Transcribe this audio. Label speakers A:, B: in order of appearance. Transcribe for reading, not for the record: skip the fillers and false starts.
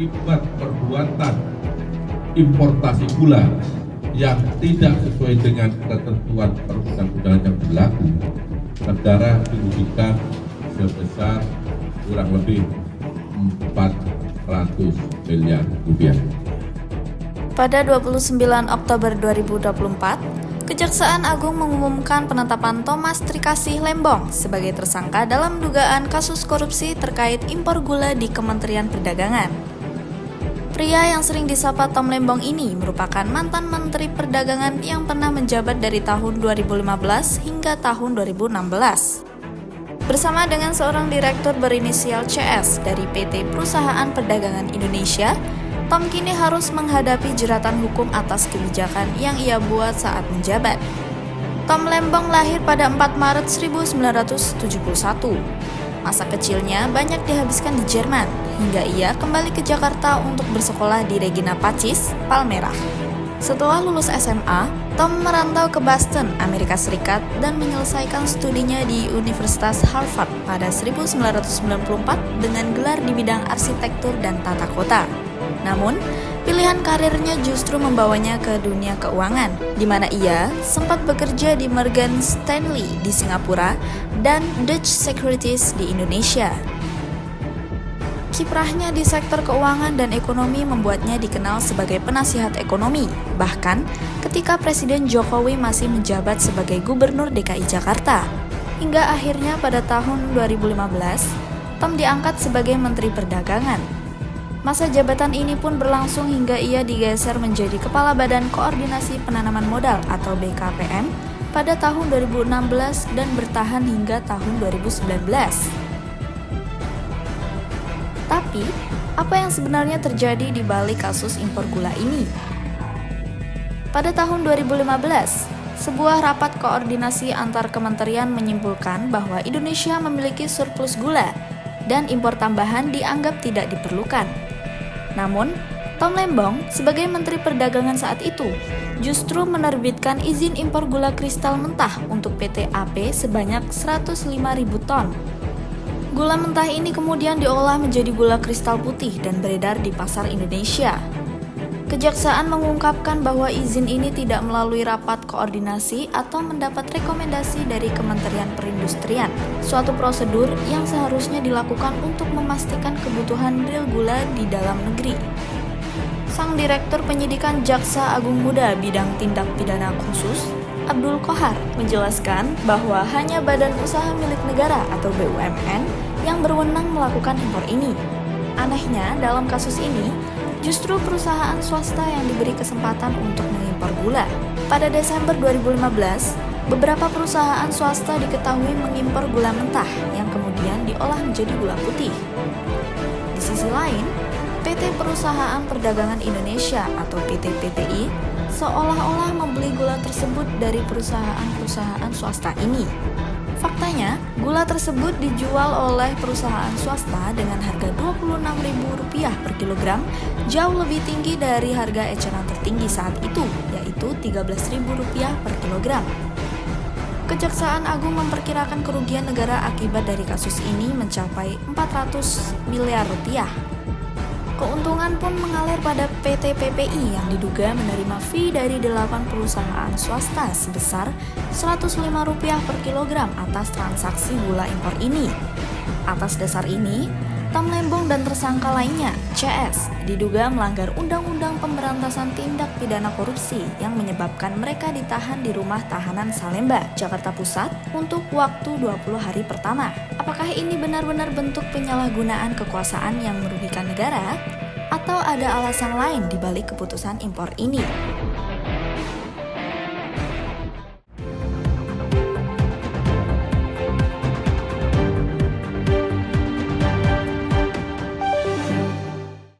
A: akibat perbuatan importasi gula yang tidak sesuai dengan ketentuan perundang-undangan yang berlaku, negara dirugikan sebesar kurang lebih 400 miliar rupiah.
B: Pada 29 Oktober 2024, Kejaksaan Agung mengumumkan penetapan Thomas Trikasih Lembong sebagai tersangka dalam dugaan kasus korupsi terkait impor gula di Kementerian Perdagangan. Pria yang sering disapa Tom Lembong ini merupakan mantan Menteri Perdagangan yang pernah menjabat dari tahun 2015 hingga tahun 2016. Bersama dengan seorang direktur berinisial CS dari PT Perusahaan Perdagangan Indonesia, Tom kini harus menghadapi jeratan hukum atas kebijakan yang ia buat saat menjabat. Tom Lembong lahir pada 4 Maret 1971. Masa kecilnya banyak dihabiskan di Jerman, hingga ia kembali ke Jakarta untuk bersekolah di Regina Pacis, Palmerah. Setelah lulus SMA, Tom merantau ke Boston, Amerika Serikat dan menyelesaikan studinya di Universitas Harvard pada 1994 dengan gelar di bidang arsitektur dan tata kota. Namun, pilihan karirnya justru membawanya ke dunia keuangan, di mana ia sempat bekerja di Morgan Stanley di Singapura dan Dutch Securities di Indonesia. Kiprahnya di sektor keuangan dan ekonomi membuatnya dikenal sebagai penasihat ekonomi, bahkan ketika Presiden Jokowi masih menjabat sebagai Gubernur DKI Jakarta. Hingga akhirnya pada tahun 2015, Tom diangkat sebagai Menteri Perdagangan. Masa jabatan ini pun berlangsung hingga ia digeser menjadi Kepala Badan Koordinasi Penanaman Modal atau BKPM pada tahun 2016 dan bertahan hingga tahun 2019. Tapi, apa yang sebenarnya terjadi di balik kasus impor gula ini? Pada tahun 2015, sebuah rapat koordinasi antar kementerian menyimpulkan bahwa Indonesia memiliki surplus gula dan impor tambahan dianggap tidak diperlukan. Namun, Tom Lembong sebagai Menteri Perdagangan saat itu justru menerbitkan izin impor gula kristal mentah untuk PT AP sebanyak 105.000 ton. Gula mentah ini kemudian diolah menjadi gula kristal putih dan beredar di pasar Indonesia. Kejaksaan mengungkapkan bahwa izin ini tidak melalui rapat koordinasi atau mendapat rekomendasi dari Kementerian Perindustrian, suatu prosedur yang seharusnya dilakukan untuk memastikan kebutuhan real gula di dalam negeri. Sang Direktur Penyidikan Jaksa Agung Muda Bidang Tindak Pidana Khusus, Abdul Qohar, menjelaskan bahwa hanya badan usaha milik negara atau BUMN yang berwenang melakukan impor ini. Anehnya, dalam kasus ini, justru perusahaan swasta yang diberi kesempatan untuk mengimpor gula. Pada Desember 2015, beberapa perusahaan swasta diketahui mengimpor gula mentah yang kemudian diolah menjadi gula putih. Di sisi lain, PT Perusahaan Perdagangan Indonesia atau PT PTI seolah-olah membeli gula tersebut dari perusahaan-perusahaan swasta ini. Faktanya, gula tersebut dijual oleh perusahaan swasta dengan harga Rp26.000 per kilogram, jauh lebih tinggi dari harga eceran tertinggi saat itu, yaitu Rp13.000 per kilogram. Kejaksaan Agung memperkirakan kerugian negara akibat dari kasus ini mencapai 400 miliar rupiah. Keuntungan pun mengalir pada PT PPI yang diduga menerima fee dari 8 perusahaan swasta sebesar Rp105 per kilogram atas transaksi gula impor ini. Atas dasar ini, Tom Lembong dan tersangka lainnya, CS, diduga melanggar Undang-Undang Pemberantasan Tindak Pidana Korupsi yang menyebabkan mereka ditahan di Rumah Tahanan Salemba, Jakarta Pusat untuk waktu 20 hari pertama. Apakah ini benar-benar bentuk penyalahgunaan kekuasaan yang merugikan negara? Atau ada alasan lain di balik keputusan impor ini?